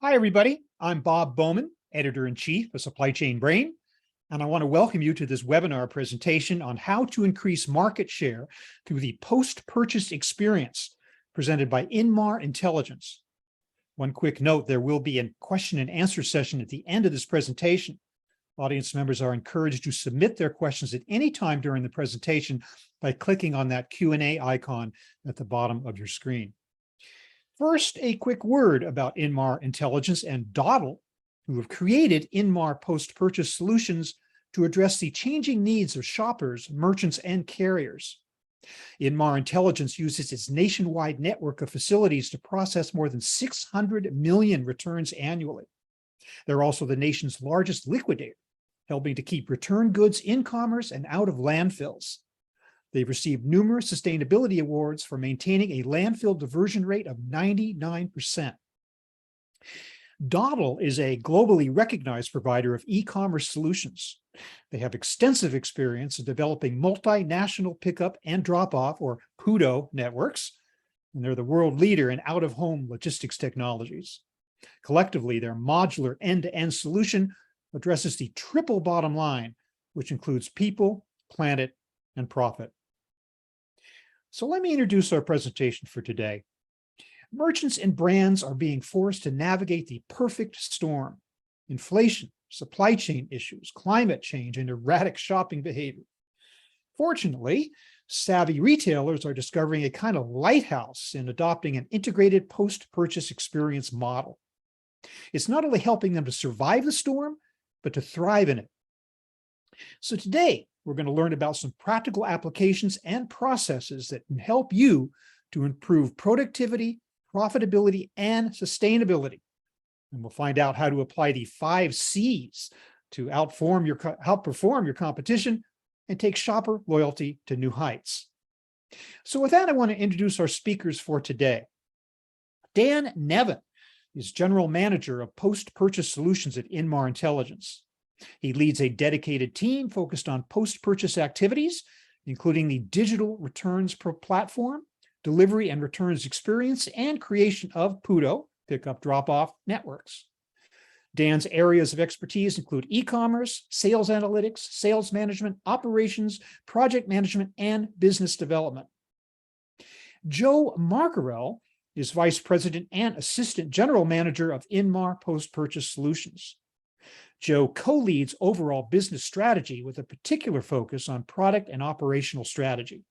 Hi, everybody. I'm Bob Bowman, Editor-in-Chief of Supply Chain Brain, and I want to welcome you to this webinar presentation on how to increase market share through the post-purchase experience presented by Inmar Intelligence. One quick note, there will be a question and answer session at the end of this presentation. Audience members are encouraged to submit their questions at any time during the presentation by clicking on that Q&A icon at the bottom of your screen. First, a quick word about Inmar Intelligence and Dawdle, who have created Inmar post-purchase solutions to address the changing needs of shoppers, merchants, and carriers. Inmar Intelligence uses its nationwide network of facilities to process more than 600 million returns annually. They're also the nation's largest liquidator, helping to keep return goods in commerce and out of landfills. They've received numerous sustainability awards for maintaining a landfill diversion rate of 99%. Dawdle is a globally recognized provider of e-commerce solutions. They have extensive experience in developing multinational pickup and drop-off, or PUDO, networks, and they're the world leader in out-of-home logistics technologies. Collectively, their modular end-to-end solution addresses the triple bottom line, which includes people, planet, and profit. So let me introduce our presentation for today. Merchants and brands are being forced to navigate the perfect storm: inflation, supply chain issues, climate change, and erratic shopping behavior. Fortunately, savvy retailers are discovering a kind of lighthouse in adopting an integrated post-purchase experience model. It's not only helping them to survive the storm, but to thrive in it. So today, we're going to learn about some practical applications and processes that can help you to improve productivity, profitability, and sustainability. And we'll find out how to apply the 5 C's to outperform your competition and take shopper loyalty to new heights. So with that, I want to introduce our speakers for today. Dan Nevin is General Manager of Post-Purchase Solutions at Inmar Intelligence. He leads a dedicated team focused on post-purchase activities, including the digital returns platform, delivery and returns experience, and creation of PUDO, pickup drop-off networks. Dan's areas of expertise include e-commerce, sales analytics, sales management, operations, project management, and business development. Joe Marcarell is Vice President and Assistant General Manager of Inmar Post-Purchase Solutions. Joe co-leads overall business strategy with a particular focus on product and operational strategy.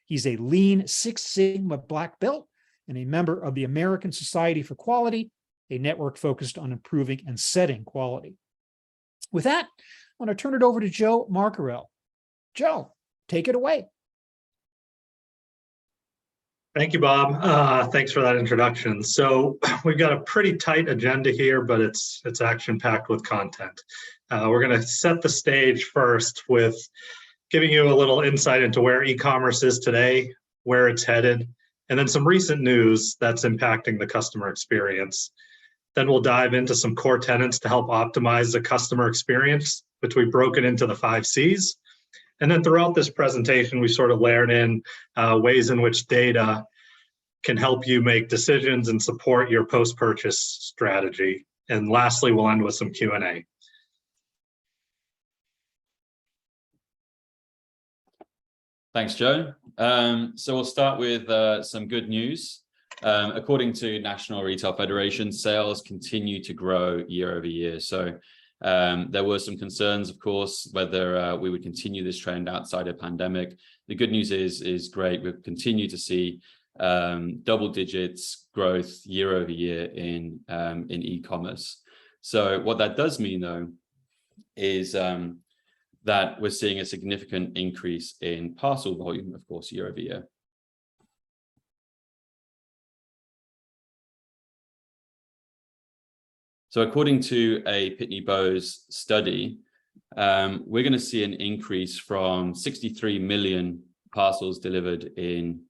He's a Lean Six Sigma Black Belt and a member of the American Society for Quality, a network focused on improving and setting quality. With that, I want to turn it over to Joe Marcarell. Joe, take it away. Thank you, Bob. Thanks for that introduction. So we've got a pretty tight agenda here, but it's action-packed with content. We're going to set the stage first with giving you a little insight into where e-commerce is today, where it's headed, and then some recent news that's impacting the customer experience. Then we'll dive into some core tenets to help optimize the customer experience, which we've broken into the 5 C's. And then throughout this presentation, we sort of layered in ways in which data can help you make decisions and support your post-purchase strategy. And lastly, we'll end with some Q&A. Thanks, Joe. So we'll start with some good news. According to National Retail Federation, sales continue to grow year over year. So there were some concerns, of course, whether we would continue this trend outside a pandemic. The good news is great. We've continued to see double digits growth year over year in e-commerce. So what that does mean, though, is that we're seeing a significant increase in parcel volume, of course, year over year. So according to a Pitney Bowes study, we're going to see an increase from 63 million parcels delivered in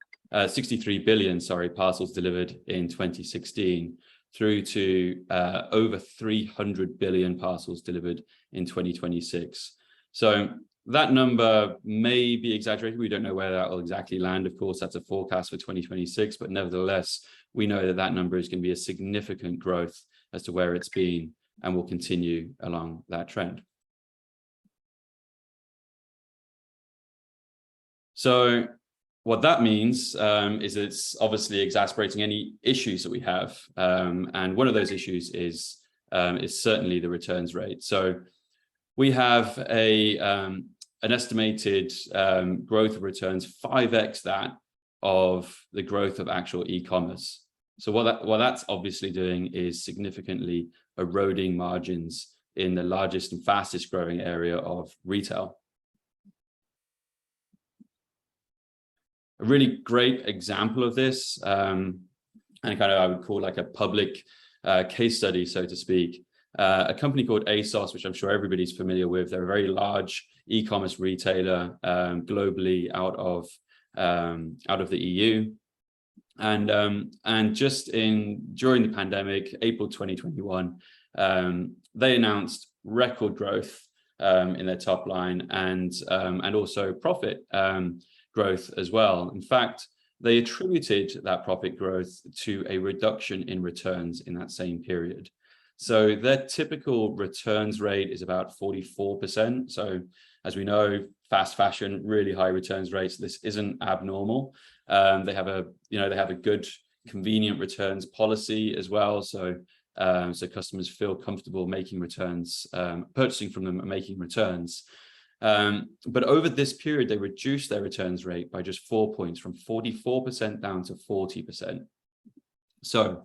63 billion, parcels delivered in 2016 through to over 300 billion parcels delivered in 2026. So that number may be exaggerated. We don't know where that will exactly land. Of course, that's a forecast for 2026, but nevertheless, we know that that number is going to be a significant growth as to where it's been, and will continue along that trend. So what that means is it's obviously exacerbating any issues that we have. And one of those issues is certainly the returns rate. So we have an estimated growth of returns 5x that of the growth of actual e-commerce. So what that's obviously doing is significantly eroding margins in the largest and fastest growing area of retail. A really great example of this, and kind of I would call like a public case study, so to speak, a company called ASOS, which I'm sure everybody's familiar with. They're a very large e-commerce retailer globally out of the EU. And just during the pandemic, April 2021, they announced record growth in their top line and also profit growth as well. In fact, they attributed that profit growth to a reduction in returns in that same period. So their typical returns rate is about 44%. So as we know, fast fashion, really high returns rates. This isn't abnormal. They have a good, convenient returns policy as well. So customers feel comfortable making returns, purchasing from them and making returns. But over this period, they reduced their returns rate by just 4 points, from 44% down to 40%. So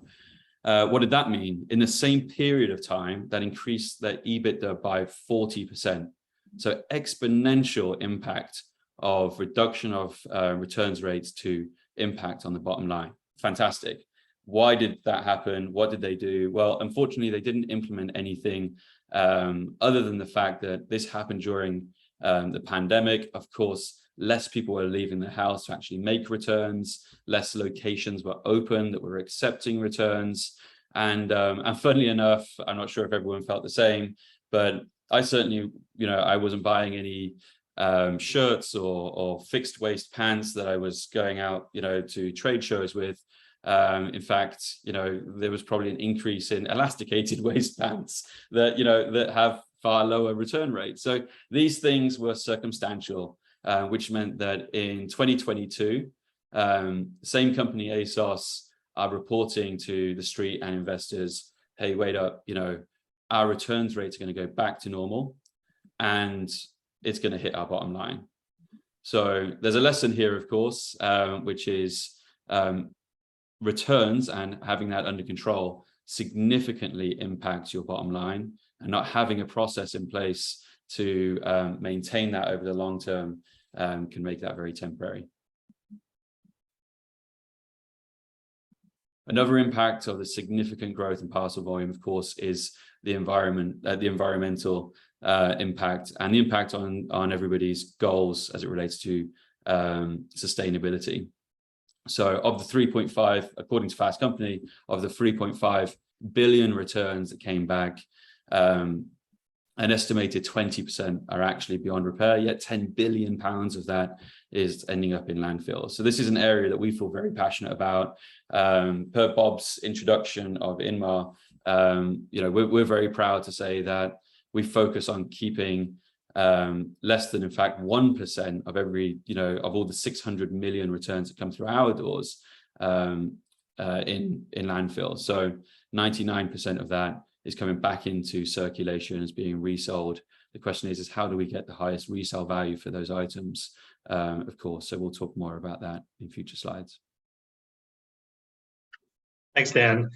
what did that mean? In the same period of time, that increased their EBITDA by 40%. So exponential impact of reduction of returns rates to impact on the bottom line. Fantastic. Why did that happen? What did they do? Well, unfortunately, they didn't implement anything other than the fact that this happened during the pandemic. Of course, less people were leaving the house to actually make returns. Less locations were open that were accepting returns. And funnily enough, I'm not sure if everyone felt the same, but I certainly, I wasn't buying any shirts or fixed waist pants that I was going out, to trade shows with. In fact, there was probably an increase in elasticated waist pants that, that have far lower return rates. So these things were circumstantial, which meant that in 2022, same company, ASOS, are reporting to the street and investors, hey, wait up, our returns rates are going to go back to normal and it's going to hit our bottom line. So there's a lesson here, of course, which is returns and having that under control significantly impacts your bottom line, and not having a process in place to maintain that over the long term can make that very temporary. Another impact of the significant growth in parcel volume, of course, is the environmental impact and the impact on everybody's goals as it relates to sustainability. So of the 3.5, according to Fast Company, of the 3.5 billion returns that came back, an estimated 20% are actually beyond repair, yet 10 billion pounds of that is ending up in landfill. So this is an area that we feel very passionate about. Per Bob's introduction of Inmar, we're very proud to say that we focus on keeping less than, in fact, 1% of every, of all the 600 million returns that come through our doors in landfill. So 99% of that is coming back into circulation, is being resold. The question is how do we get the highest resale value for those items, of course. So we'll talk more about that in future slides. Thanks, Dan.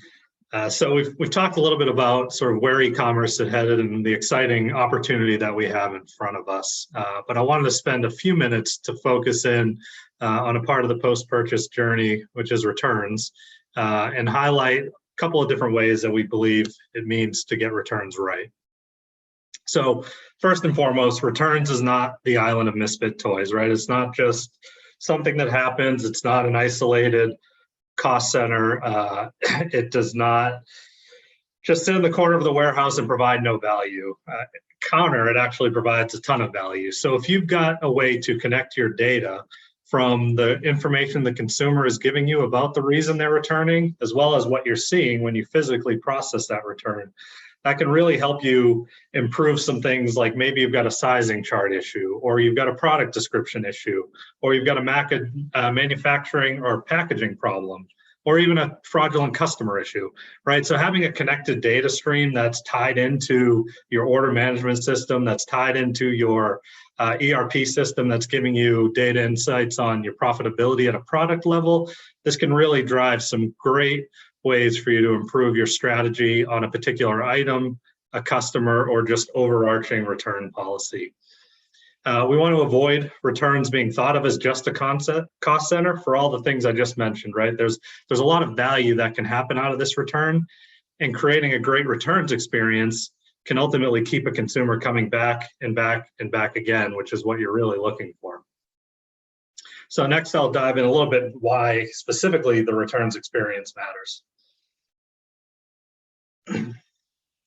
So we've talked a little bit about sort of where e-commerce is headed and the exciting opportunity that we have in front of us. But I wanted to spend a few minutes to focus in on a part of the post-purchase journey, which is returns, and highlight a couple of different ways that we believe it means to get returns right. So first and foremost, returns is not the island of misfit toys, right? It's not just something that happens. It's not an isolated cost center. It does not just sit in the corner of the warehouse and provide no value. It actually provides a ton of value. So if you've got a way to connect your data from the information the consumer is giving you about the reason they're returning, as well as what you're seeing when you physically process that return. That can really help you improve some things, like maybe you've got a sizing chart issue, or you've got a product description issue, or you've got a manufacturing or packaging problem, or even a fraudulent customer issue, right? So having a connected data stream that's tied into your order management system, that's tied into your ERP system, that's giving you data insights on your profitability at a product level, this can really drive some great ways for you to improve your strategy on a particular item, a customer, or just overarching return policy. We want to avoid returns being thought of as just a cost center for all the things I just mentioned, right? There's a lot of value that can happen out of this return, and creating a great returns experience can ultimately keep a consumer coming back and back and back again, which is what you're really looking for. So next, I'll dive in a little bit why specifically the returns experience matters.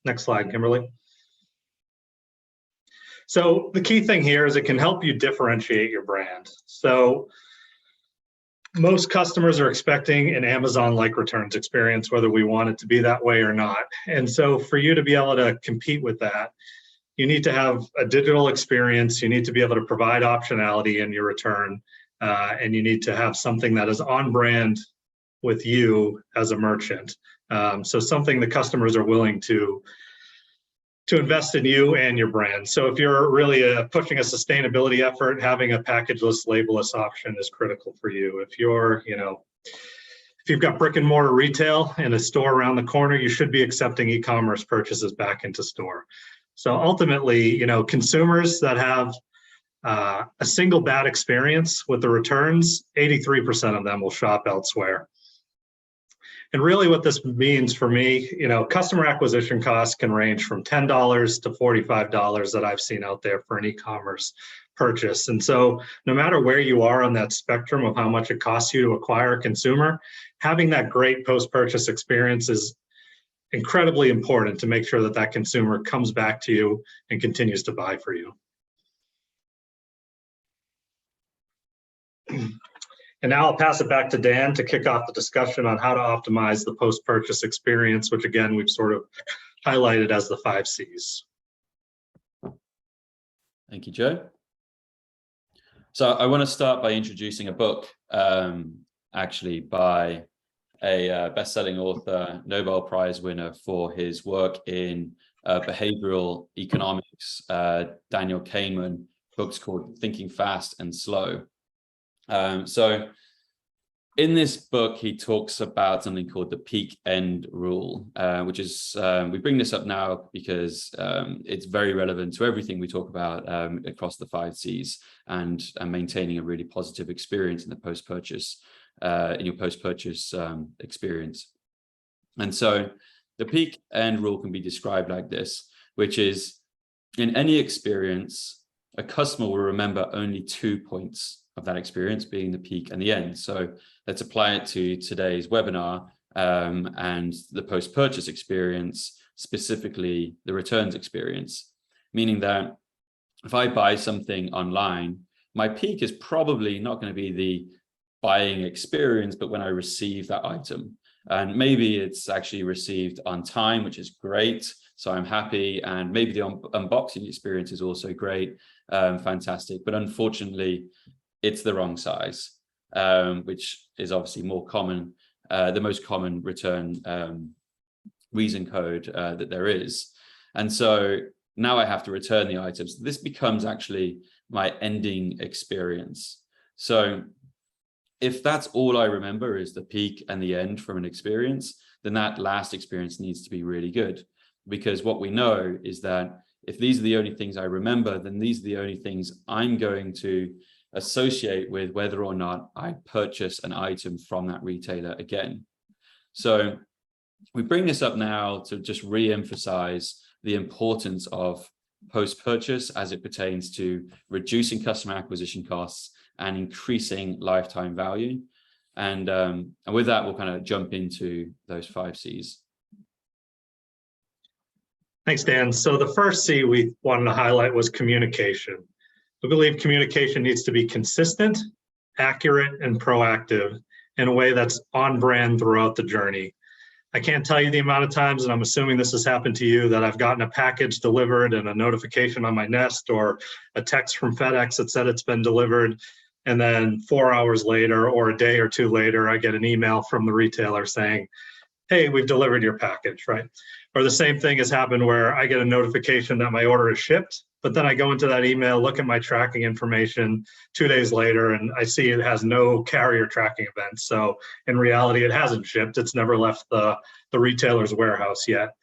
Next slide, Kimberly. So the key thing here is it can help you differentiate your brand. So most customers are expecting an Amazon-like returns experience, whether we want it to be that way or not. And so for you to be able to compete with that, you need to have a digital experience, you need to be able to provide optionality in your return, and you need to have something that is on brand with you as a merchant. So something the customers are willing to invest in you and your brand. So if you're really pushing a sustainability effort, having a packageless, labelless option is critical for you. If you're, if you've got brick and mortar retail and a store around the corner, you should be accepting e-commerce purchases back into store. So ultimately, consumers that have a single bad experience with the returns, 83% of them will shop elsewhere. And really what this means for me, customer acquisition costs can range from $10 to $45 that I've seen out there for an e-commerce purchase. And so no matter where you are on that spectrum of how much it costs you to acquire a consumer, having that great post-purchase experience is incredibly important to make sure that that consumer comes back to you and continues to buy for you. And now I'll pass it back to Dan to kick off the discussion on how to optimize the post-purchase experience, which again, we've sort of highlighted as the 5 C's. Thank you, Joe. So I want to start by introducing a book, actually by a best-selling author, Nobel Prize winner for his work in behavioral economics, Daniel Kahneman. Book's called Thinking Fast and Slow. So in this book, he talks about something called the peak end rule, which is, we bring this up now because it's very relevant to everything we talk about across the 5 C's and maintaining a really positive experience in the post-purchase, in your post-purchase experience. And so the peak end rule can be described like this, which is in any experience, a customer will remember only 2 points of that experience, being the peak and the end. So let's apply it to today's webinar and the post-purchase experience, specifically the returns experience, meaning that if I buy something online, my peak is probably not going to be the buying experience, but when I receive that item. And maybe it's actually received on time, which is great. So I'm happy. And maybe the unboxing experience is also great, fantastic. But unfortunately, it's the wrong size, which is obviously more common, the most common return reason code that there is. And so now I have to return the items. This becomes actually my ending experience. So if that's all I remember is the peak and the end from an experience, then that last experience needs to be really good. Because what we know is that if these are the only things I remember, then these are the only things I'm going to associate with whether or not I purchase an item from that retailer again. So we bring this up now to just re-emphasize the importance of post-purchase as it pertains to reducing customer acquisition costs and increasing lifetime value. And with that, we'll kind of jump into those 5 C's. Thanks, Dan. So the first C we wanted to highlight was communication. We believe communication needs to be consistent accurate, and proactive in a way that's on brand throughout the journey. I can't tell you the amount of times, and I'm assuming this has happened to you, that I've gotten a package delivered and a notification on my Nest or a text from FedEx that said it's been delivered. And then 4 hours later or a day or two later, I get an email from the retailer saying, hey, we've delivered your package, right? Or the same thing has happened where I get a notification that my order is shipped, but then I go into that email, look at my tracking information 2 days later, and I see it has no carrier tracking event. So in reality, it hasn't shipped. It's never left the retailer's warehouse yet.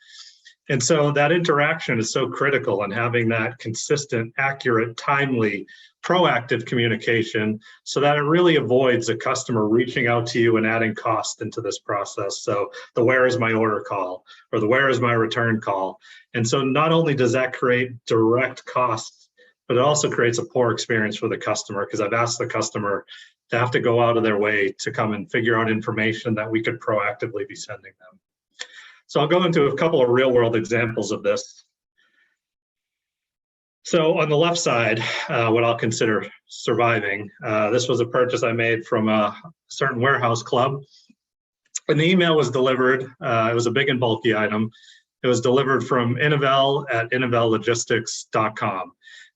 And so that interaction is so critical, and having that consistent, accurate, timely, proactive communication so that it really avoids a customer reaching out to you and adding cost into this process. So the where is my order call, or the where is my return call. And so not only does that create direct costs, but it also creates a poor experience for the customer, because I've asked the customer to have to go out of their way to come and figure out information that we could proactively be sending them. So I'll go into a couple of real world examples of this. So on the left side, what I'll consider surviving, this was a purchase I made from a certain warehouse club. And the email was delivered, it was a big and bulky item. It was delivered from Innovel at innovellogistics.com.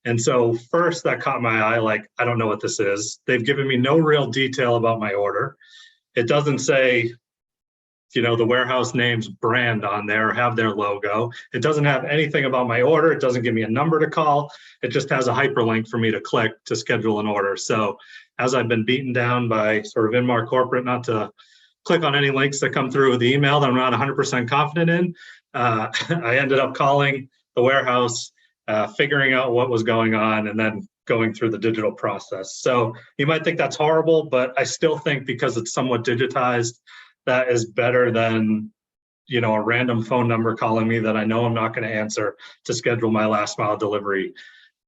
And so first that caught my eye, like, I don't know what this is. They've given me no real detail about my order. It doesn't say, you know, the warehouse name's brand on there, have their logo. It doesn't have anything about my order. It doesn't give me a number to call. It just has a hyperlink for me to click to schedule an order. So as I've been beaten down by sort of Inmar corporate not to click on any links that come through with the email that I'm not 100% confident in, I ended up calling the warehouse, figuring out what was going on, and then going through the digital process. So you might think that's horrible, but I still think because it's somewhat digitized, that is better than, you know, a random phone number calling me that I know I'm not going to answer to schedule my last mile delivery.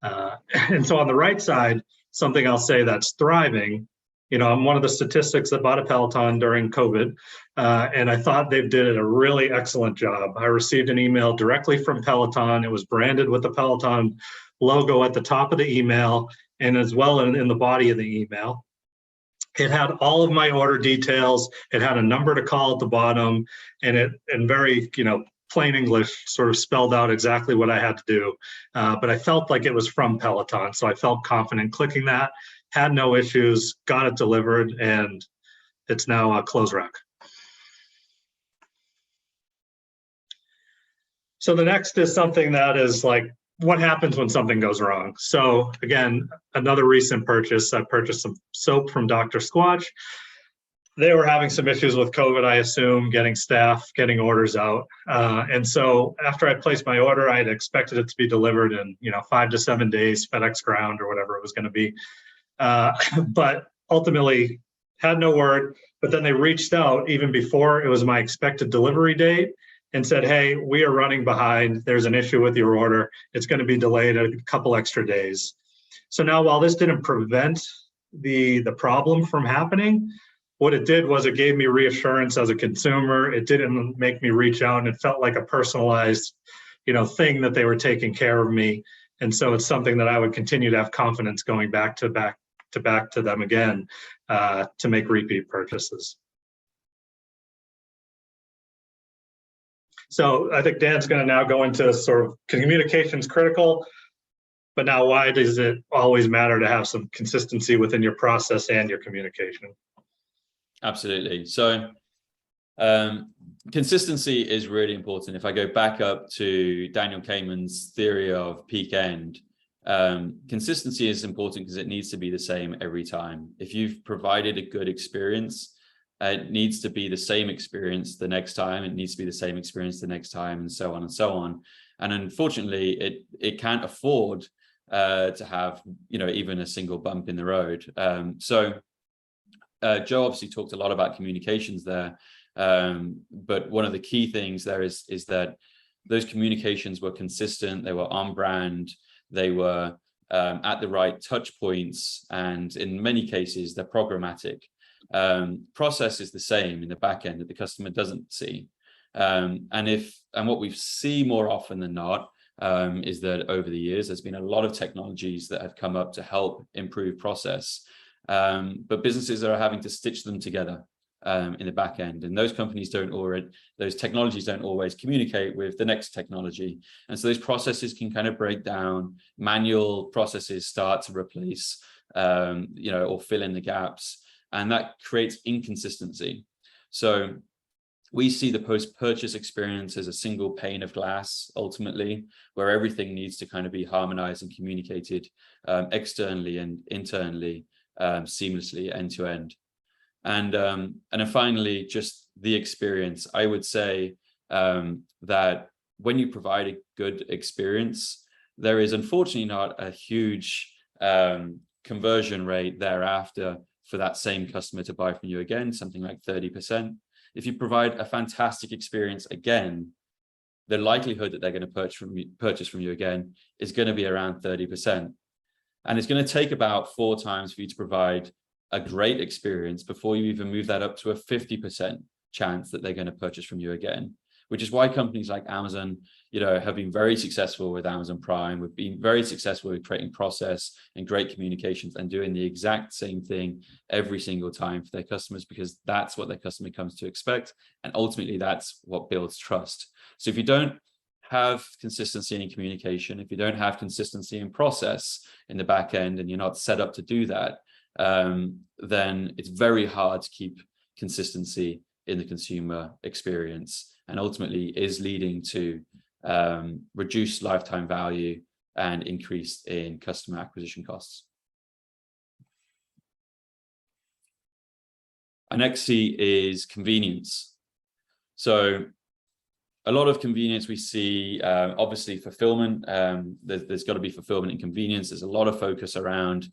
And so on the right side, something I'll say that's thriving, you know, I'm one of the statistics that bought a Peloton during COVID, and I thought they did a really excellent job. I received an email directly from Peloton. It was branded with the Peloton logo at the top of the email and as well in the body of the email. It had all of my order details. It had a number to call at the bottom, and it, in very, you know, plain English, sort of spelled out exactly what I had to do. But I felt like it was from Peloton, so I felt confident clicking that. Had no issues, got it delivered, and it's now a close rack. So the next is something that is like, what happens when something goes wrong? So again, another recent purchase, I purchased some soap from Dr. Squatch. They were having some issues with COVID, I assume, getting staff, getting orders out. And so after I placed my order, I had expected it to be delivered in, you know, 5 to 7 days, FedEx ground or whatever it was going to be. But ultimately had no word. But then they reached out even before it was my expected delivery date and said, hey, we are running behind. There's an issue with your order. It's going to be delayed a couple extra days. So now, while this didn't prevent the problem from happening, what it did was it gave me reassurance as a consumer. It didn't make me reach out, and it felt like a personalized, you know, thing that they were taking care of me. And so it's something that I would continue to have confidence going back to them again to make repeat purchases. So I think Dan's going to now go into sort of communication's critical, but now why does it always matter to have some consistency within your process and your communication? Absolutely. So consistency is really important. If I go back up to Daniel Kahneman's theory of peak end, consistency is important because it needs to be the same every time. If you've provided a good experience, it needs to be the same experience the next time. It needs to be the same experience the next time, and so on and so on. And unfortunately, it can't afford to have, you know, even a single bump in the road. So Joe obviously talked a lot about communications there, but one of the key things there is that those communications were consistent. They were on brand. They were at the right touch points, and in many cases, they're programmatic. Process is the same in the back end that the customer doesn't see. And what we see more often than not is that over the years, there's been a lot of technologies that have come up to help improve process. but businesses are having to stitch them together in the back end, and those technologies don't always communicate with the next technology, and so those processes can kind of break down. Manual processes start to replace, or fill in the gaps, and that creates inconsistency. So we see the post-purchase experience as a single pane of glass, ultimately, where everything needs to kind of be harmonized and communicated externally and internally, seamlessly, end to end. And then finally, just the experience. I would say that when you provide a good experience, there is unfortunately not a huge conversion rate thereafter for that same customer to buy from you again, something like 30%. If you provide a fantastic experience again, the likelihood that they're going to purchase from you again is going to be around 30%. And it's going to take about 4 times for you to provide a great experience before you even move that up to a 50% chance that they're going to purchase from you again, which is why companies like Amazon, have been very successful with Amazon Prime. We've been very successful with creating process and great communications and doing the exact same thing every single time for their customers, because that's what their customer comes to expect. And ultimately, that's what builds trust. So if you don't have consistency in communication, if you don't have consistency in process in the back end, and you're not set up to do that, then it's very hard to keep consistency in the consumer experience, and ultimately is leading to reduced lifetime value and increase in customer acquisition costs. Our next C is convenience. So a lot of convenience we see, obviously fulfillment. There's got to be fulfillment and convenience. There's a lot of focus around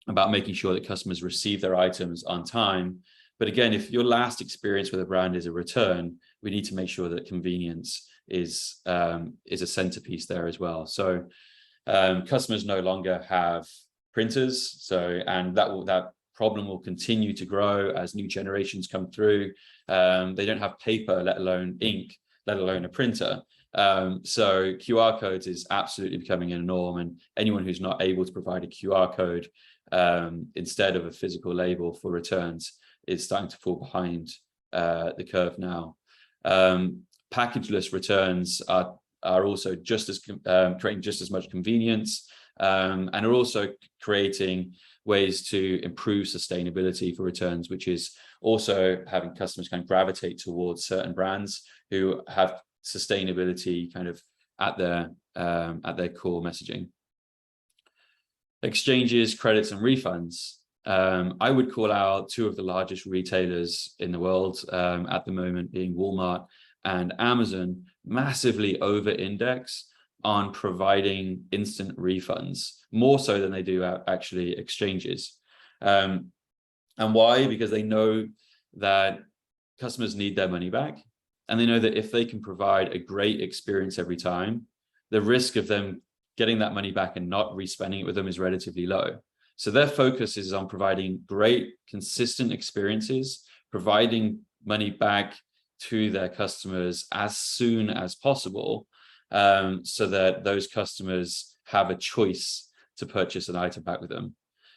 about making sure that customers receive their items on time. But again, if your last experience with a brand is a return, we need to make sure that convenience is a centerpiece there as well. So customers no longer have printers, and that problem will continue to grow as new generations come through. They don't have paper, let alone ink, let alone a printer. So QR codes is absolutely becoming a norm, and anyone who's not able to provide a QR code instead of a physical label for returns is starting to fall behind the curve now. Packageless returns are also creating just as much convenience, and are also creating ways to improve sustainability for returns, which is also having customers kind of gravitate towards certain brands who have sustainability kind of at their core messaging. Exchanges, credits, and refunds. I would call out 2 of the largest retailers in the world at the moment, being Walmart and Amazon, massively over-index on providing instant refunds, more so than they do actually exchanges. And why? Because they know that customers need their money back, and they know that if they can provide a great experience every time, the risk of them getting that money back and not respending it with them is relatively low. So their focus is on providing great, consistent experiences, providing money back to their customers as soon as possible, so that those customers have a choice to purchase an item back with them.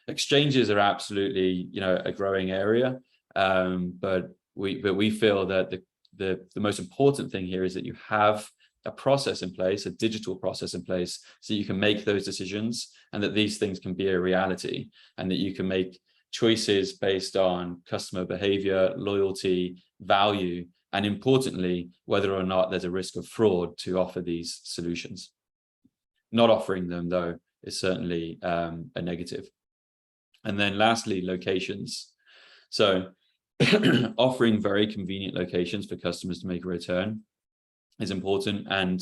Exchanges are absolutely, a growing area, but we feel that the most important thing here is that you have a process in place, a digital process in place, so you can make those decisions, and that these things can be a reality, and that you can make choices based on customer behavior, loyalty, value, and importantly, whether or not there's a risk of fraud to offer these solutions. Not offering them, though, is certainly a negative. And then lastly, locations. So offering very convenient locations for customers to make a return is important. And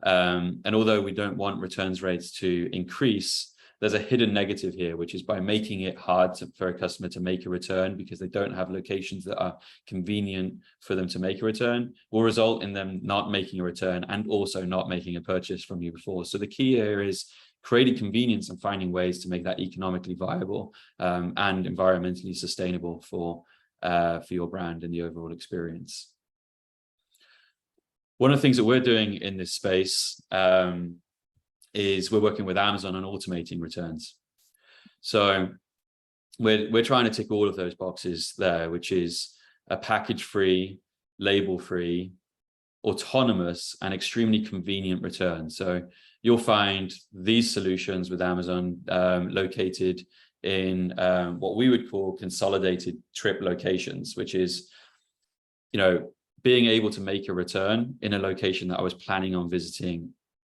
although we don't want returns rates to increase, there's a hidden negative here, which is by making it hard for a customer to make a return because they don't have locations that are convenient for them to make a return, will result in them not making a return and also not making a purchase from you before. So the key here is creating convenience and finding ways to make that economically viable and environmentally sustainable for your brand and the overall experience. One of the things that we're doing in this space is we're working with Amazon on automating returns. So we're trying to tick all of those boxes there, which is a package-free, label-free, autonomous, and extremely convenient return. So you'll find these solutions with Amazon located in what we would call consolidated trip locations, which is, being able to make a return in a location that I was planning on visiting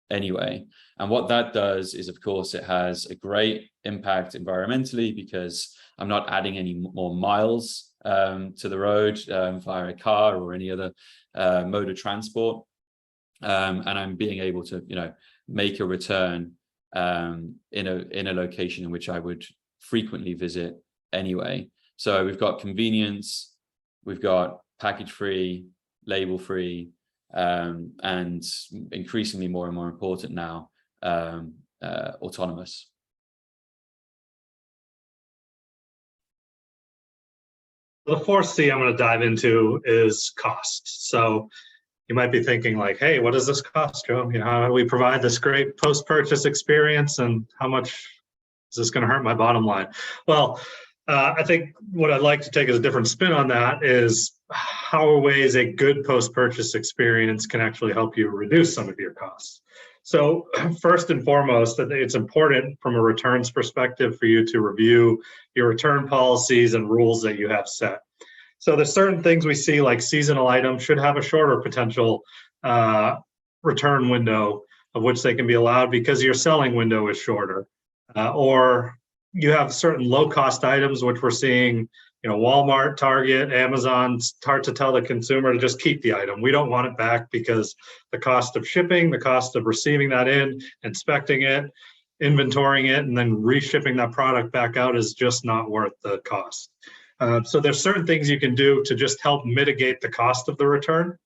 anyway. And what that does is, of course, it has a great impact environmentally because I'm not adding any more miles to the road via a car or any other mode of transport. And I'm being able to, make a return in a location in which I would frequently visit anyway. So we've got convenience, we've got package-free, label-free, and increasingly more and more important now, autonomous. The fourth C I'm going to dive into is cost. So you might be thinking like, hey, what does this cost, Joe? How do we provide this great post-purchase experience, and how much is this going to hurt my bottom line? Well, I think what I'd like to take as a different spin on that is how are ways a good post-purchase experience can actually help you reduce some of your costs. So first and foremost, I think it's important from a returns perspective for you to review your return policies and rules that you have set. So there's certain things we see, like seasonal items should have a shorter potential return window of which they can be allowed because your selling window is shorter. Or you have certain low-cost items, which we're seeing, Walmart, Target, Amazon. It's hard to tell the consumer to just keep the item. We don't want it back because the cost of shipping, the cost of receiving that in, inspecting it, inventorying it, and then reshipping that product back out is just not worth the cost. So there's certain things you can do to just help mitigate the cost of the return.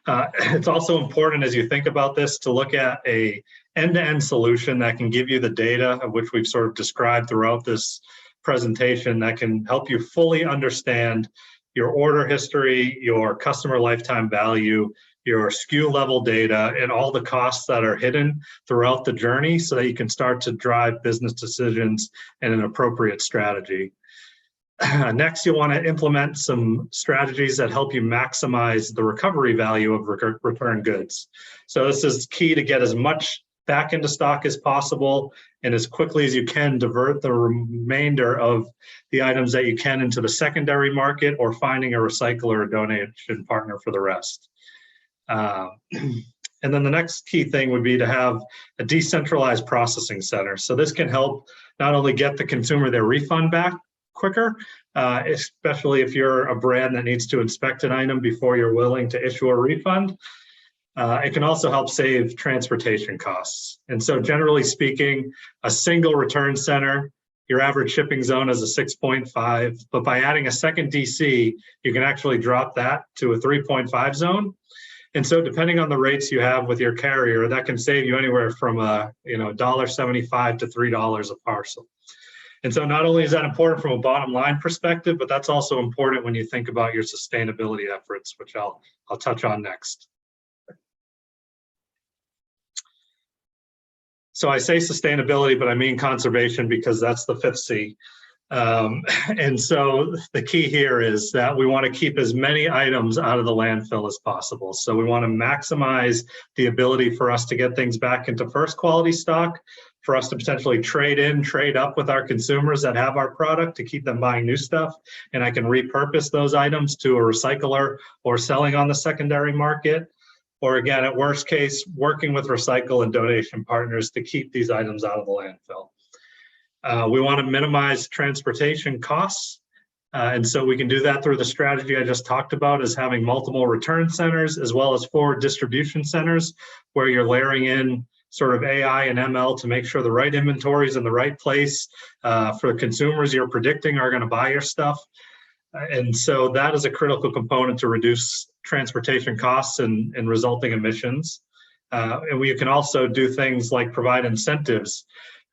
It's also important as you think about this to look at a end-to-end solution that can give you the data of which we've sort of described throughout this presentation that can help you fully understand your order history, your customer lifetime value, your SKU level data, and all the costs that are hidden throughout the journey so that you can start to drive business decisions and an appropriate strategy. Next, you'll want to implement some strategies that help you maximize the recovery value of return goods. So this is key to get as much back into stock as possible and as quickly as you can divert the remainder of the items that you can into the secondary market or finding a recycler or donation partner for the rest. And then the next key thing would be to have a decentralized processing center. So this can help not only get the consumer their refund back quicker, especially if you're a brand that needs to inspect an item before you're willing to issue a refund. It can also help save transportation costs. And so generally speaking, a single return center, your average shipping zone is a 6.5, but by adding a second DC, you can actually drop that to a 3.5 zone. And so depending on the rates you have with your carrier, that can save you anywhere from $1.75 to $3 a parcel. And so not only is that important from a bottom line perspective, but that's also important when you think about your sustainability efforts, which I'll touch on next. So I say sustainability, but I mean conservation because that's the fifth C. And so the key here is that we want to keep as many items out of the landfill as possible. So we want to maximize the ability for us to get things back into first quality stock, for us to potentially trade up with our consumers that have our product to keep them buying new stuff. And I can repurpose those items to a recycler or selling on the secondary market. Or again, at worst case, working with recycle and donation partners to keep these items out of the landfill. We want to minimize transportation costs. And so we can do that through the strategy I just talked about, is having multiple return centers as well as forward distribution centers where you're layering in sort of AI and ML to make sure the right inventory is in the right place for the consumers you're predicting are going to buy your stuff. And so that is a critical component to reduce transportation costs and resulting emissions. And we can also do things like provide incentives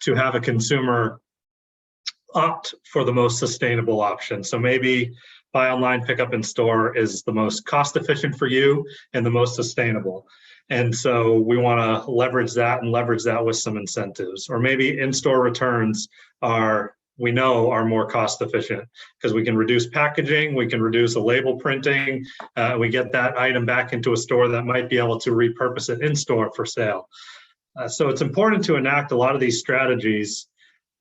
to have a consumer opt for the most sustainable option. So maybe buy online, pick up in store is the most cost efficient for you and the most sustainable. And so we want to leverage that with some incentives. Or maybe in-store returns are we know are more cost efficient because we can reduce packaging, we can reduce a label printing, we get that item back into a store that might be able to repurpose it in store for sale. So it's important to enact a lot of these strategies,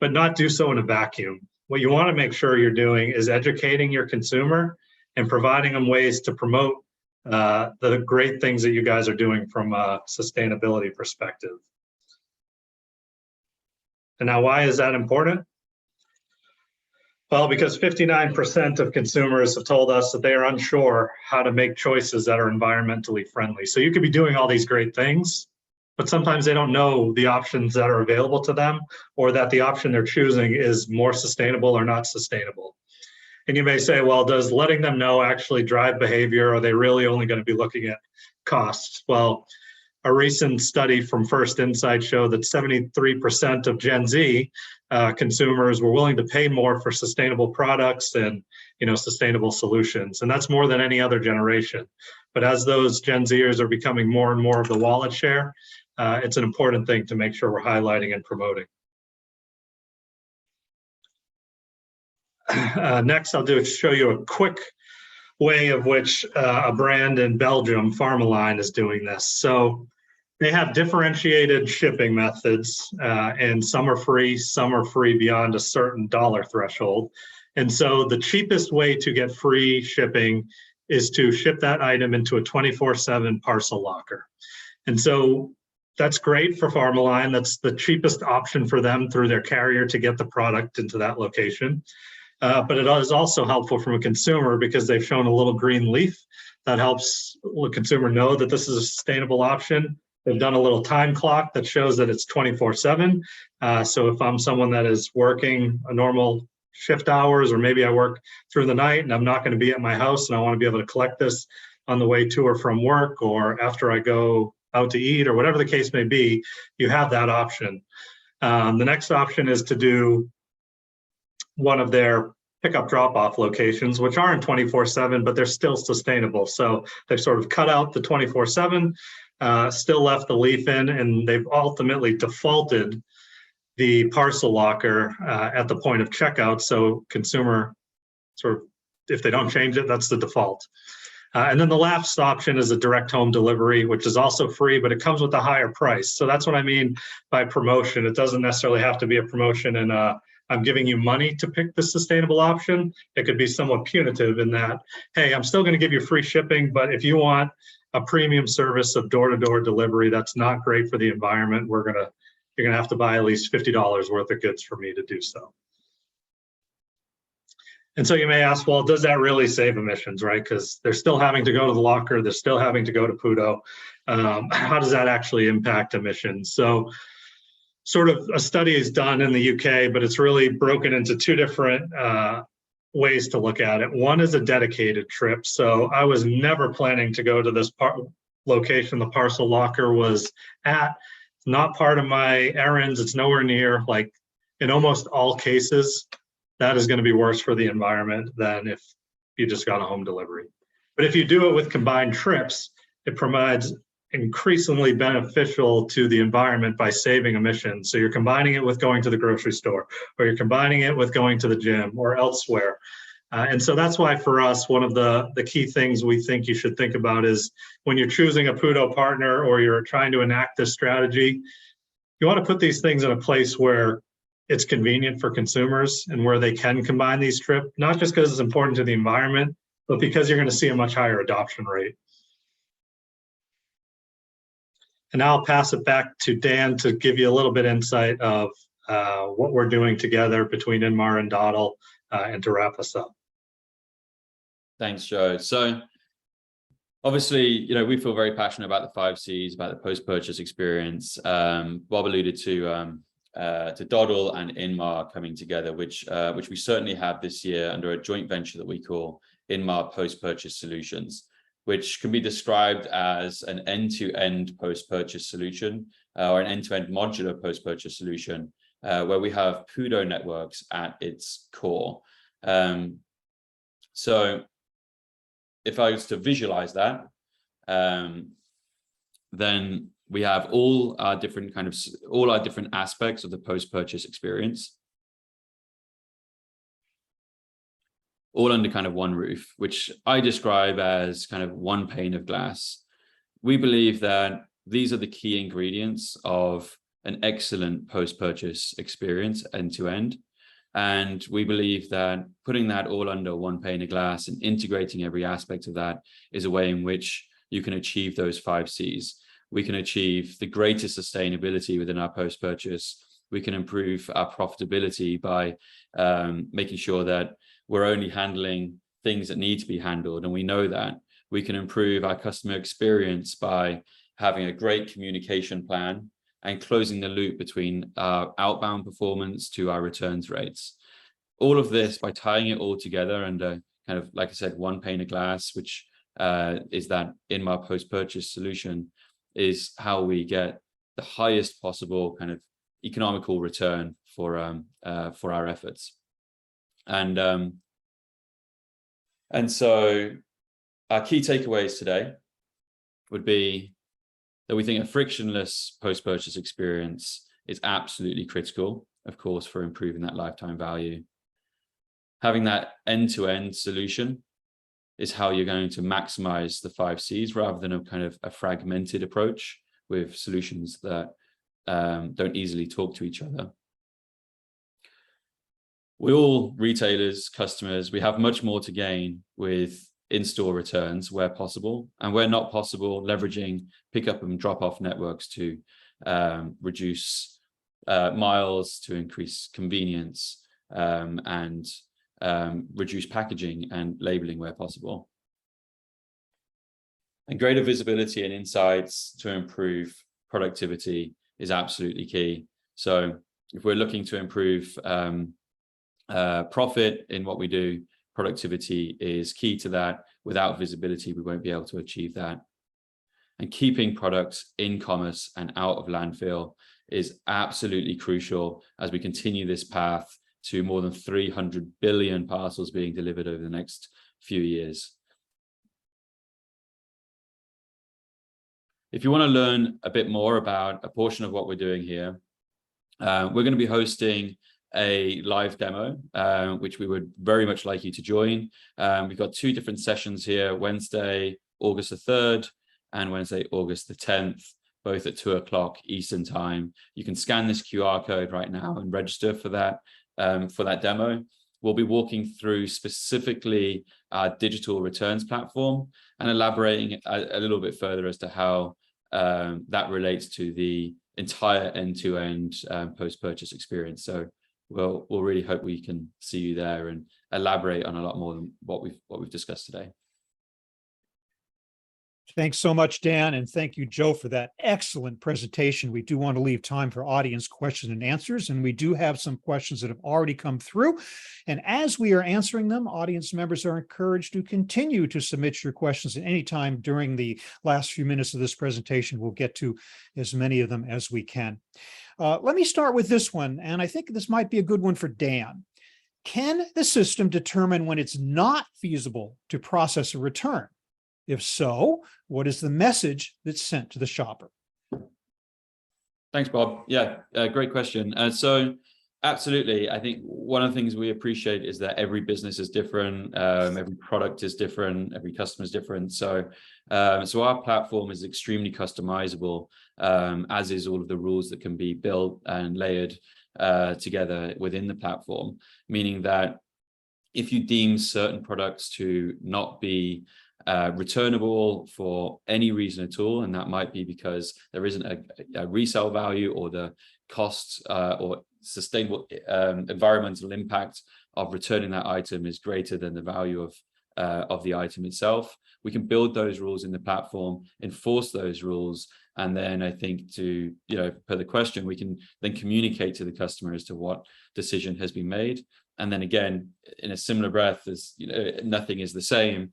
but not do so in a vacuum. What you want to make sure you're doing is educating your consumer and providing them ways to promote the great things that you guys are doing from a sustainability perspective. And now, why is that important? Well, because 59% of consumers have told us that they are unsure how to make choices that are environmentally friendly. So you could be doing all these great things, but sometimes they don't know the options that are available to them, or that the option they're choosing is more sustainable or not sustainable. And you may say, well, does letting them know actually drive behavior? Or are they really only going to be looking at costs? Well, a recent study from First Insight showed that 73% of Gen Z consumers were willing to pay more for sustainable products and sustainable solutions. And that's more than any other generation. But as those Gen Zers are becoming more and more of the wallet share, it's an important thing to make sure we're highlighting and promoting. Next, I'll show you a quick way of which a brand in Belgium, Pharmaline, is doing this. So they have differentiated shipping methods, and some are free beyond a certain dollar threshold. And so the cheapest way to get free shipping is to ship that item into a 24/7 parcel locker. And so that's great for Pharmaline. That's the cheapest option for them through their carrier to get the product into that location. But it is also helpful from a consumer because they've shown a little green leaf that helps the consumer know that this is a sustainable option. They've done a little time clock that shows that it's 24/7. So if I'm someone that is working a normal shift hours, or maybe I work through the night and I'm not going to be at my house and I want to be able to collect this on the way to or from work, or after I go out to eat, or whatever the case may be, you have that option. The next option is to do one of their pickup drop-off locations, which aren't 24/7, but they're still sustainable. So they've sort of cut out the 24/7, still left the leaf in, and they've ultimately defaulted the parcel locker at the point of checkout. So consumer sort of, if they don't change it, that's the default. And then the last option is a direct home delivery, which is also free, but it comes with a higher price. So that's what I mean by promotion. It doesn't necessarily have to be a promotion and I'm giving you money to pick the sustainable option. It could be somewhat punitive in that, hey, I'm still going to give you free shipping, but if you want a premium service of door-to-door delivery that's not great for the environment, you're going to have to buy at least $50 worth of goods for me to do so. And so you may ask, well, does that really save emissions, right? Because they're still having to go to the locker, they're still having to go to PUDO. How does that actually impact emissions? So sort of a study is done in the UK, but it's really broken into two different ways to look at it. One is a dedicated trip. So I was never planning to go to this location the parcel locker was at. It's not part of my errands. It's nowhere near. Like in almost all cases, that is going to be worse for the environment than if you just got a home delivery. But if you do it with combined trips, it provides increasingly beneficial to the environment by saving emissions. So you're combining it with going to the grocery store, or you're combining it with going to the gym or elsewhere. And so that's why for us, one of the key things we think you should think about is when you're choosing a PUDO partner or you're trying to enact this strategy, you want to put these things in a place where it's convenient for consumers and where they can combine these trips, not just because it's important to the environment, but because you're going to see a much higher adoption rate. And now I'll pass it back to Dan to give you a little bit insight of what we're doing together between Inmar and Dottle and to wrap us up. Thanks, Joe. So obviously, we feel very passionate about the 5 Cs, about the post-purchase experience. Bob alluded to Dottle and Inmar coming together, which we certainly have this year under a joint venture that we call Inmar Post-Purchase Solutions, which can be described as an end-to-end post-purchase solution or an end-to-end modular post-purchase solution where we have PUDO networks at its core. So if I was to visualize that, then we have all our different aspects of the post-purchase experience. all under kind of one roof, which I describe as kind of one pane of glass. We believe that these are the key ingredients of an excellent post-purchase experience end to end. And we believe that putting that all under one pane of glass and integrating every aspect of that is a way in which you can achieve those 5 C's. We can achieve the greatest sustainability within our post-purchase. We can improve our profitability by making sure that we're only handling things that need to be handled. And we know that. We can improve our customer experience by having a great communication plan and closing the loop between our outbound performance to our returns rates. All of this by tying it all together under kind of, like I said, one pane of glass, which is that in-mart post-purchase solution, is how we get the highest possible kind of economical return for our efforts. And so our key takeaways today would be that we think a frictionless post-purchase experience is absolutely critical, of course, for improving that lifetime value. Having that end-to-end solution is how you're going to maximize the 5 C's rather than a kind of a fragmented approach with solutions that don't easily talk to each other. We're all retailers, customers. We have much more to gain with in-store returns where possible, and where not possible, leveraging pickup and drop-off networks to reduce miles, to increase convenience, and reduce packaging and labeling where possible. And greater visibility and insights to improve productivity is absolutely key. So if we're looking to improve profit in what we do, productivity is key to that. Without visibility, we won't be able to achieve that. And keeping products in commerce and out of landfill is absolutely crucial as we continue this path to more than 300 billion parcels being delivered over the next few years. If you want to learn a bit more about a portion of what we're doing here, we're going to be hosting a live demo, which we would very much like you to join. We've got 2 different sessions here, Wednesday, August the 3rd, and Wednesday, August the 10th, both at 2 o'clock Eastern time. You can scan this QR code right now and register for that demo. We'll be walking through specifically our digital returns platform and elaborating a little bit further as to how that relates to the entire end-to-end post-purchase experience. So we'll really hope we can see you there and elaborate on a lot more than what we've discussed today. Thanks so much, Dan, and thank you, Joe, for that excellent presentation. We do want to leave time for audience questions and answers, and we do have some questions that have already come through. And as we are answering them, audience members are encouraged to continue to submit your questions at any time during the last few minutes of this presentation. We'll get to as many of them as we can. Let me start with this one, and I think this might be a good one for Dan. Can the system determine when it's not feasible to process a return? If so, what is the message that's sent to the shopper? Thanks, Bob. Yeah, great question. So absolutely. I think one of the things we appreciate is that every business is different, every product is different, every customer is different. So our platform is extremely customizable, as is all of the rules that can be built and layered together within the platform, meaning that if you deem certain products to not be returnable for any reason at all, and that might be because there isn't a resale value, or the costs or sustainable environmental impact of returning that item is greater than the value of the item itself. We can build those rules in the platform, enforce those rules, and then I think to, per the question, we can then communicate to the customer as to what decision has been made. And then again, in a similar breath, as nothing is the same,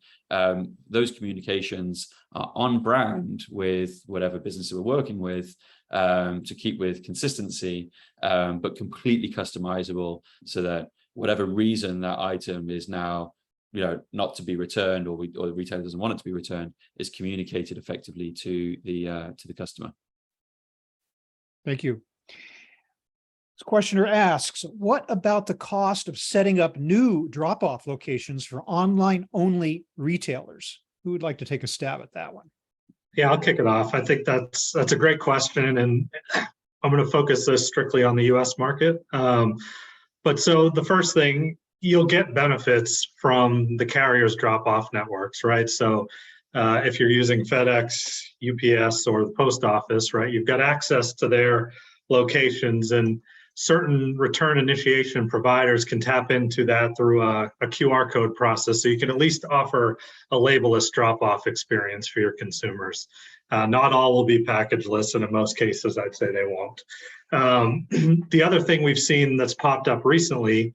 those communications are on brand with whatever business we're working with, to keep with consistency, but completely customizable, so that whatever reason that item is now not to be returned, or the retailer doesn't want it to be returned, is communicated effectively to the customer. Thank you. This questioner asks, what about the cost of setting up new drop-off locations for online-only retailers? Who would like to take a stab at that one? Yeah, I'll kick it off. I think that's a great question, and I'm going to focus this strictly on the U.S. market. But so the first thing, you'll get benefits from the carriers' drop-off networks, right? So if you're using FedEx, UPS, or the post office, right, you've got access to their locations, and certain return initiation providers can tap into that through a QR code process. So you can at least offer a labelless drop-off experience for your consumers. Not all will be packageless, and in most cases, I'd say they won't. The other thing we've seen that's popped up recently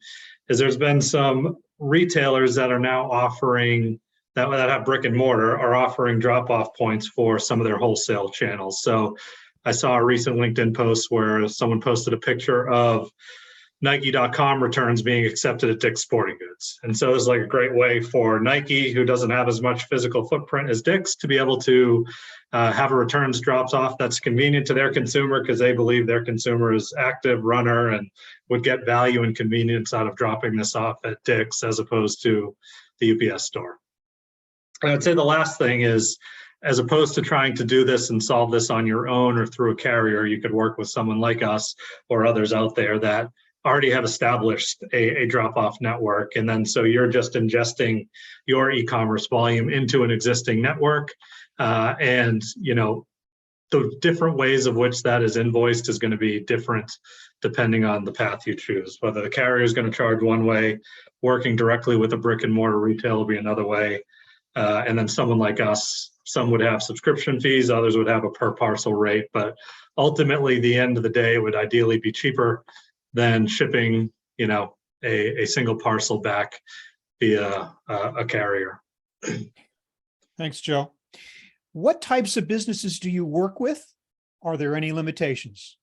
is there's been some retailers that are now offering, that have brick and mortar, are offering drop-off points for some of their wholesale channels. So I saw a recent LinkedIn post where someone posted a picture of Nike.com returns being accepted at Dick's Sporting Goods. And so it's like a great way for Nike, who doesn't have as much physical footprint as Dick's, to be able to have a returns drops off that's convenient to their consumer, because they believe their consumer is active runner and would get value and convenience out of dropping this off at Dick's as opposed to the UPS store. And I'd say the last thing is, as opposed to trying to do this and solve this on your own or through a carrier, you could work with someone like us or others out there that already have established a drop-off network. And then so you're just ingesting your e-commerce volume into an existing network. And, you know, the different ways of which that is invoiced is going to be different depending on the path you choose. Whether the carrier is going to charge one way, working directly with a brick and mortar retail will be another way. And then someone like us, some would have subscription fees, others would have a per parcel rate, but ultimately the end of the day would ideally be cheaper than shipping, you know, a single parcel back via a carrier. Thanks, Joe. What types of businesses do you work with? Are there any limitations?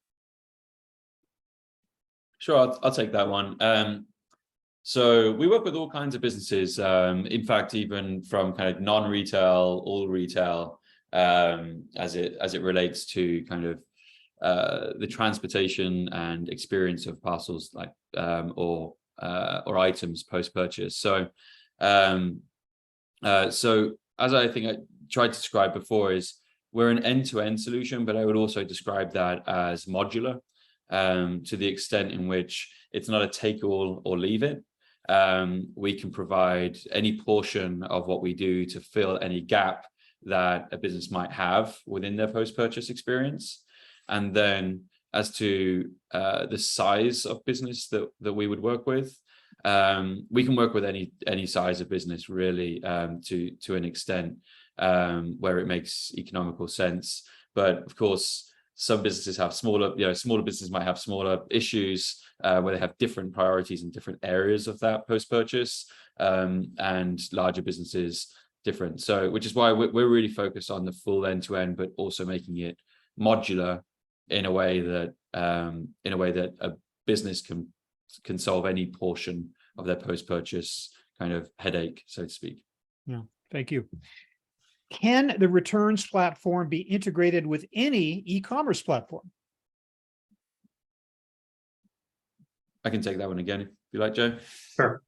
Sure, I'll take that one. So we work with all kinds of businesses. In fact, even from kind of non-retail, all retail, as it relates to kind of the transportation and experience of parcels, like or items post-purchase. So, so as I think I tried to describe before, is we're an end-to-end solution, but I would also describe that as modular, to the extent in which it's not a take all or leave it. We can provide any portion of what we do to fill any gap that a business might have within their post-purchase experience. And then as to the size of business that we would work with, we can work with any size of business really, to an extent where it makes economical sense. But of course, some businesses have smaller businesses might have smaller issues where they have different priorities in different areas of that post-purchase, and larger businesses different. So, which is why we're really focused on the full end-to-end, but also making it modular in a way that a business can solve any portion of their post-purchase kind of headache, so to speak. Yeah, thank you. Can the returns platform be integrated with any e-commerce platform? I can take that one again if you like, Joe. Sure.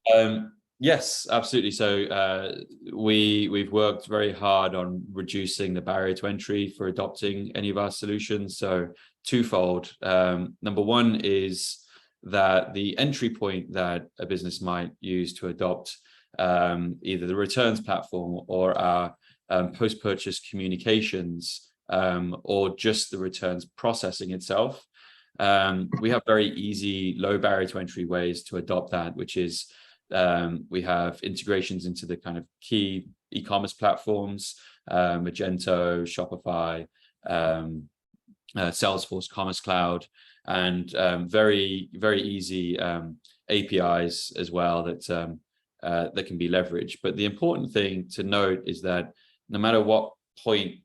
Yes, absolutely. So we've worked very hard on reducing the barrier to entry for adopting any of our solutions. So twofold. Number one is that the entry point that a business might use to adopt either the returns platform or our post-purchase communications, or just the returns processing itself. We have very easy, low barrier to entry ways to adopt that, which is we have integrations into the kind of key e-commerce platforms, Magento, Shopify, Salesforce Commerce Cloud, and very, very easy APIs as well that can be leveraged. But the important thing to note is that no matter what point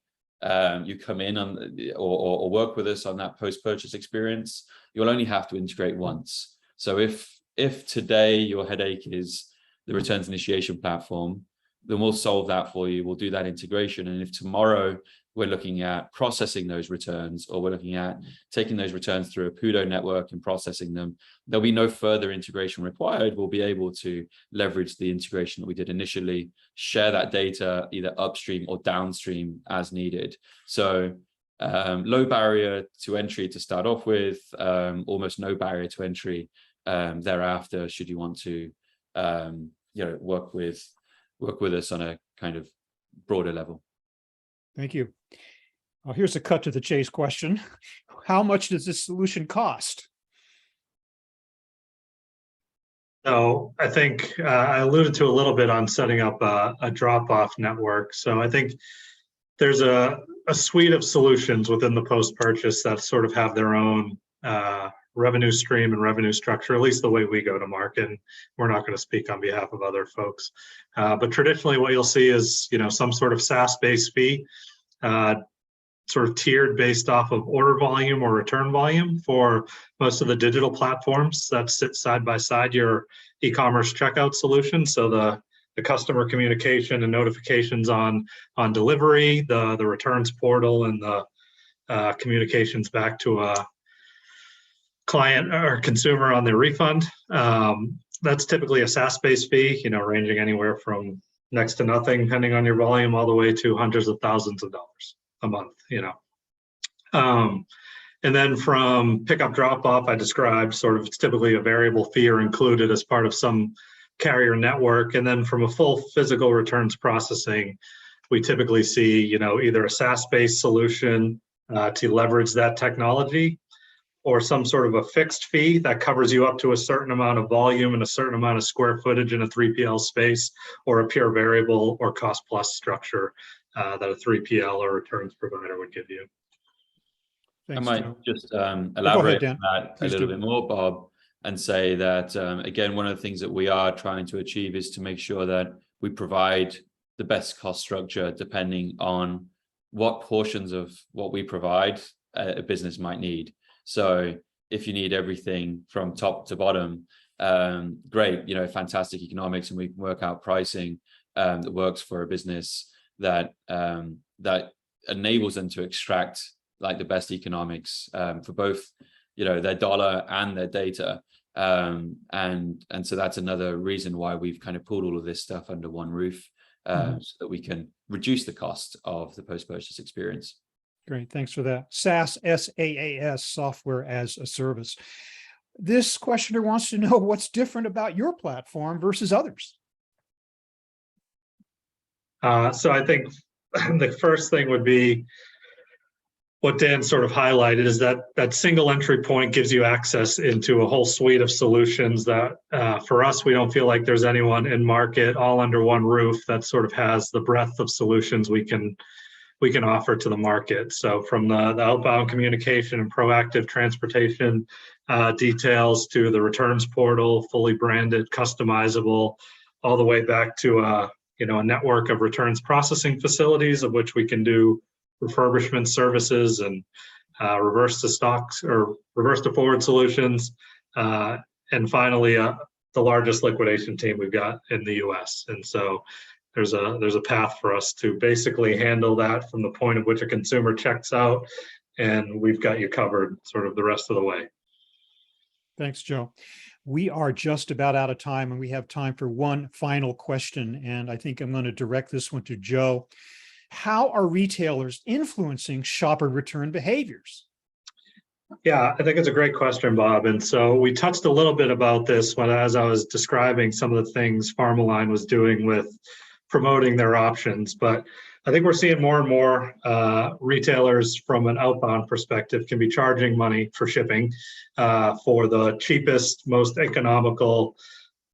you come in on or work with us on that post-purchase experience, you'll only have to integrate once. So if today your headache is the returns initiation platform, then we'll solve that for you. We'll do that integration. And if tomorrow we're looking at processing those returns, or we're looking at taking those returns through a PUDO network and processing them, there'll be no further integration required. We'll be able to leverage the integration that we did initially, share that data either upstream or downstream as needed. So low barrier to entry to start off with, almost no barrier to entry thereafter, should you want to work with us on a kind of broader level. Thank you. Here's a cut to the chase question. How much does this solution cost? So I think I alluded to a little bit on setting up a drop-off network. So I think there's a suite of solutions within the post-purchase that sort of have their own revenue stream and revenue structure, at least the way we go to market. And we're not going to speak on behalf of other folks. But traditionally what you'll see is, some sort of SaaS-based fee, sort of tiered based off of order volume or return volume for most of the digital platforms that sit side by side your e-commerce checkout solution. So the customer communication and notifications on delivery, the returns portal, and the communications back to a client or consumer on their refund. That's typically a SaaS-based fee, ranging anywhere from next to nothing, depending on your volume, all the way to hundreds of thousands of dollars a month, and then from pickup drop off, I described sort of, it's typically a variable fee or included as part of some carrier network. And then from a full physical returns processing, we typically see, either a SaaS-based solution to leverage that technology, or some sort of a fixed fee that covers you up to a certain amount of volume and a certain amount of square footage in a 3PL space, or a pure variable or cost plus structure that a 3PL or returns provider would give you. Thanks, I might Joe. just ahead, elaborate Dan. on that Please a little do. bit more, Bob, and say that, again, one of the things that we are trying to achieve is to make sure that we provide the best cost structure depending on what portions of what we provide a business might need. So if you need everything from top to bottom, great, fantastic economics, and we can work out pricing that works for a business that enables them to extract like the best economics for both, their dollar and their data. And so that's another reason why we've kind of pulled all of this stuff under one roof, so that we can reduce the cost of the post-purchase experience. Great, thanks for that. SaaS, SaaS, software as a service. This questioner wants to know what's different about your platform versus others. So I think the first thing would be what Dan sort of highlighted, is that single entry point gives you access into a whole suite of solutions that for us, we don't feel like there's anyone in market all under one roof that sort of has the breadth of solutions we can offer to the market. So from the outbound communication and proactive transportation details, to the returns portal, fully branded, customizable, all the way back to a network of returns processing facilities, of which we can do refurbishment services and reverse to stocks or reverse to forward solutions, and finally the largest liquidation team we've got in the US. And so there's a path for us to basically handle that from the point at which a consumer checks out, and we've got you covered sort of the rest of the way. Thanks, Joe. We are just about out of time, and we have time for one final question. And I think I'm going to direct this one to Joe. How are retailers influencing shopper return behaviors? Yeah, I think it's a great question, Bob. And so we touched a little bit about this as I was describing some of the things Pharmaline was doing with promoting their options. But I think we're seeing more and more retailers from an outbound perspective can be charging money for shipping for the cheapest, most economical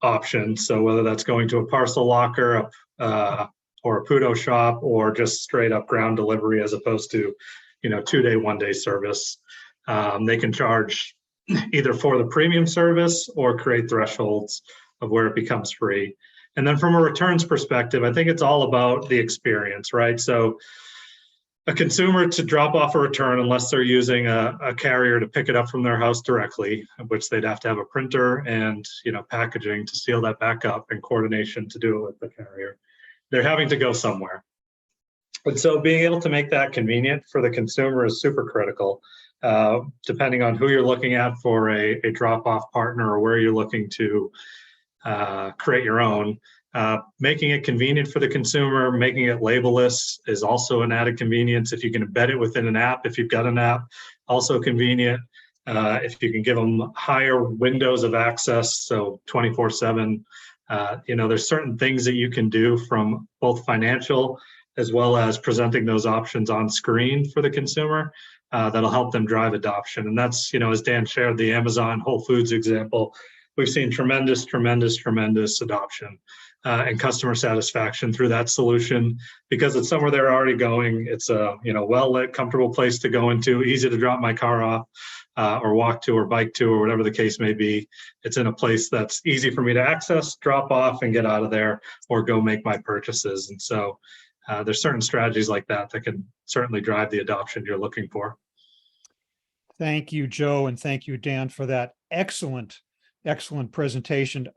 option. So whether that's going to a parcel locker or a PUDO shop, or just straight up ground delivery as opposed to 2-day, 1-day service, they can charge either for the premium service or create thresholds of where it becomes free. And then from a returns perspective, I think it's all about the experience, right? So a consumer to drop off a return, unless they're using a carrier to pick it up from their house directly, which they'd have to have a printer and packaging to seal that back up and coordination to do it with the carrier. they're having to go somewhere. And so being able to make that convenient for the consumer is super critical, depending on who you're looking at for a drop-off partner or where you're looking to create your own. Making it convenient for the consumer, making it labelless is also an added convenience. If you can embed it within an app, if you've got an app, also convenient. If you can give them higher windows of access, so 24/7, there's certain things that you can do from both financial as well as presenting those options on screen for the consumer that'll help them drive adoption. And that's, as Dan shared, the Amazon Whole Foods example, we've seen tremendous adoption and customer satisfaction through that solution because it's somewhere they're already going. It's a well-lit, comfortable place to go into, easy to drop my car off or walk to or bike to or whatever the case may be. It's in a place that's easy for me to access, drop off and get out of there or go make my purchases. And so there's certain strategies like that that can certainly drive the adoption you're looking for. Thank you, Joe, and thank you, Dan, for that excellent presentation.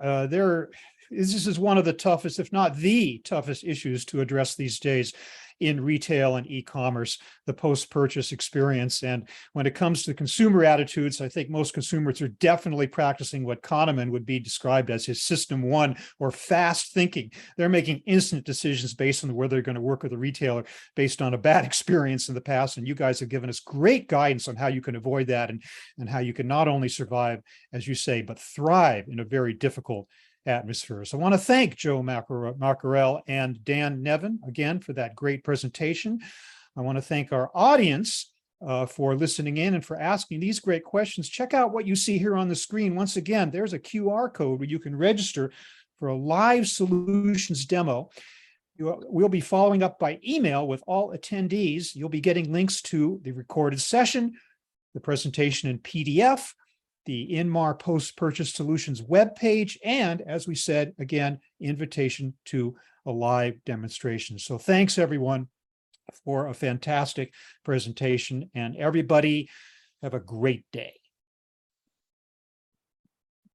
This is one of the toughest, if not the toughest issues to address these days in retail and e-commerce, the post-purchase experience. And when it comes to consumer attitudes, I think most consumers are definitely practicing what Kahneman would be described as his system one, or fast thinking. They're making instant decisions based on whether they're going to work with a retailer based on a bad experience in the past. And you guys have given us great guidance on how you can avoid that and how you can not only survive, as you say, but thrive in a very difficult atmosphere. So I want to thank Joe Mackerel and Dan Nevin again for that great presentation. I want to thank our audience for listening in and for asking these great questions. Check out what you see here on the screen. Once again, there's a QR code where you can register for a live solutions demo. We'll be following up by email with all attendees. You'll be getting links to the recorded session, the presentation in PDF, the Inmar Post-Purchase Solutions webpage, and as we said, again, invitation to a live demonstration. So thanks everyone for a fantastic presentation, and everybody have a great day.